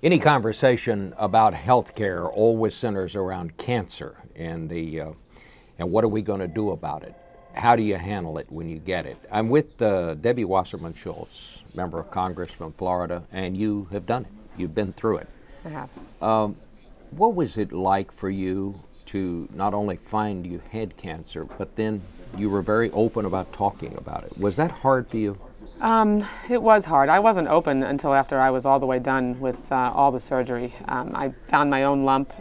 Any conversation about health care always centers around cancer and and what are we going to do about it? How do you handle it when you get it? I'm with Debbie Wasserman Schultz, member of Congress from Florida, and you have done it. You've been through it. I have. What was it like for you to not only find you had cancer, but then you were very open about talking about it? Was that hard for you? It was hard. I wasn't open until after I was all the way done with all the surgery. I found my own lump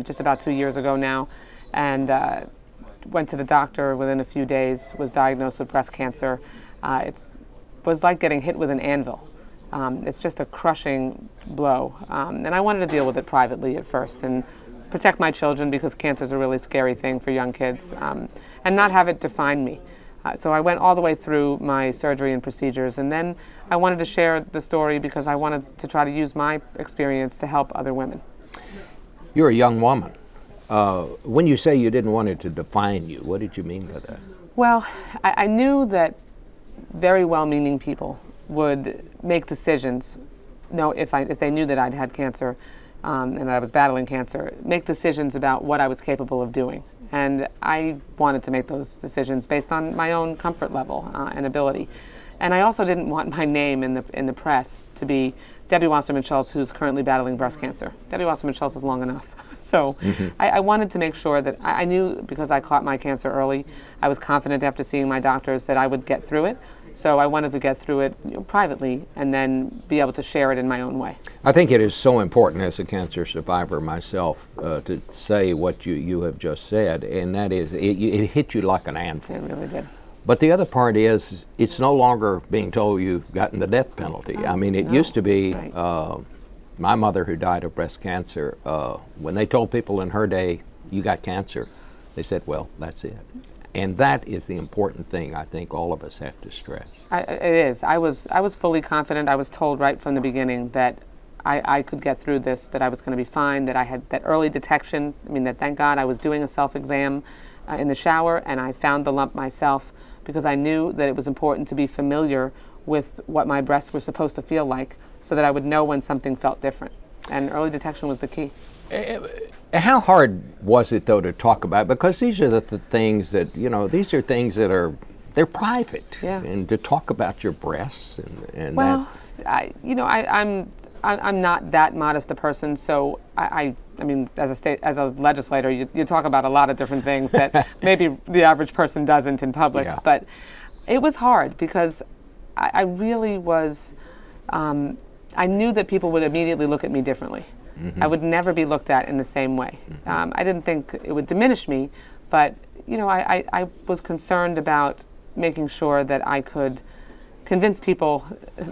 just about 2 years ago now, and went to the doctor within a few days, was diagnosed with breast cancer. It was like getting hit with an anvil. It's just a crushing blow. And I wanted to deal with it privately at first and protect my children, because cancer is a really scary thing for young kids, and not have it define me. So I went all the way through my surgery and procedures, and then I wanted to share the story because I wanted to try to use my experience to help other women. You're a young woman. When you say you didn't want it to define you, what did you mean by that? Well, I knew that very well-meaning people would make decisions, if they knew that I'd had cancer and that I was battling cancer, make decisions about what I was capable of doing. And I wanted to make those decisions based on my own comfort level and ability. And I also didn't want my name in the press to be Debbie Wasserman Schultz, who's currently battling breast cancer. Debbie Wasserman Schultz is long enough. So I wanted to make sure that I knew, because I caught my cancer early, I was confident after seeing my doctors that I would get through it. So I wanted to get through it privately and then be able to share it in my own way. I think it is so important as a cancer survivor myself to say what you have just said, and that is it hit you like an anvil. It really did. But the other part is it's no longer being told you've gotten the death penalty. I mean, it used to be my mother, who died of breast cancer, when they told people in her day, you got cancer, they said, well, that's it. And that is the important thing I think all of us have to stress. It is. I was fully confident. I was told right from the beginning that I could get through this, that I was going to be fine, that I had that early detection. I mean, that thank God I was doing a self-exam in the shower, and I found the lump myself, because I knew that it was important to be familiar with what my breasts were supposed to feel like, so that I would know when something felt different. And early detection was the key. How hard was it, though, to talk about? Because these are the things that, these are things that they're private. Yeah. And to talk about your breasts and well, that. I'm not that modest a person, so I mean, as a legislator, you talk about a lot of different things that maybe the average person doesn't in public. Yeah. But it was hard because I really was, I knew that people would immediately look at me differently. I would never be looked at in the same way. I didn't think it would diminish me, but I was concerned about making sure that I could convince people,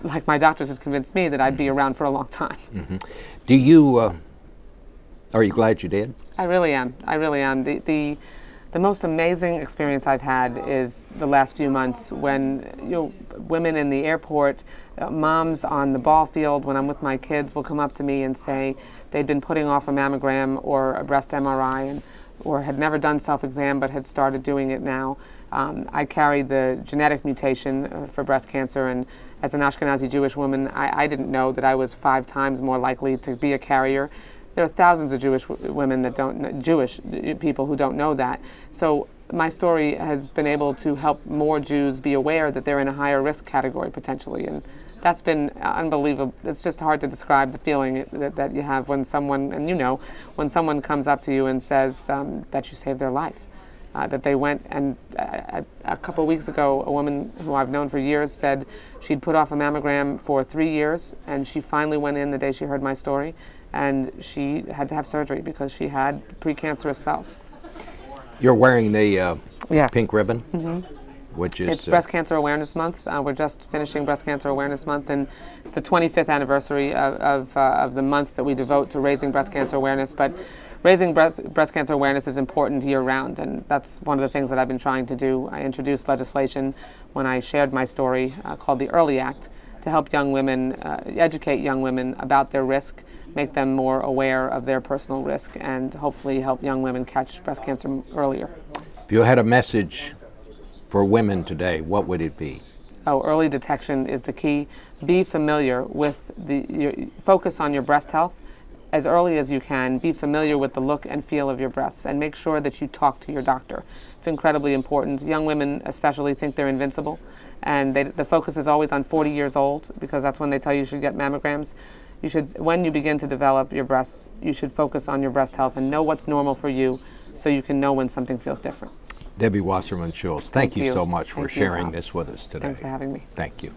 like my doctors had convinced me, that I'd be around for a long time. Do you, are you glad you did? I really am. I really am. The most amazing experience I've had is the last few months when women in the airport, moms on the ball field, when I'm with my kids, will come up to me and say they'd been putting off a mammogram or a breast MRI or had never done self-exam but had started doing it now. I carry the genetic mutation for breast cancer, and as an Ashkenazi Jewish woman, I didn't know that I was 5 times more likely to be a carrier. There are thousands of Jewish women that don't, Jewish people who don't know that. So my story has been able to help more Jews be aware that they're in a higher risk category potentially, and that's been unbelievable. It's just hard to describe the feeling that you have when someone, and when someone comes up to you and says that you saved their life. That they went, and a couple of weeks ago, a woman who I've known for years said she'd put off a mammogram for 3 years, and she finally went in the day she heard my story, and she had to have surgery because she had precancerous cells. You're wearing the yes. pink ribbon, which is... It's Breast Cancer Awareness Month. We're just finishing Breast Cancer Awareness Month, and it's the 25th anniversary of the month that we devote to raising breast cancer awareness. But raising breast cancer awareness is important year-round, and that's one of the things that I've been trying to do. I introduced legislation when I shared my story called the Early Act to help young women, educate young women about their risk, make them more aware of their personal risk, and hopefully help young women catch breast cancer earlier. If you had a message for women today, what would it be? early detection is the key. Be familiar with focus on your breast health as early as you can. Be familiar with the look and feel of your breasts, and make sure that you talk to your doctor. It's incredibly important. Young women especially think they're invincible, and the focus is always on 40 years old, because that's when they tell you should get mammograms. You should, when you begin to develop your breasts, you should focus on your breast health and know what's normal for you, so you can know when something feels different. Debbie Wasserman Schultz, thank you so much for sharing this with us today. Thanks for having me. Thank you.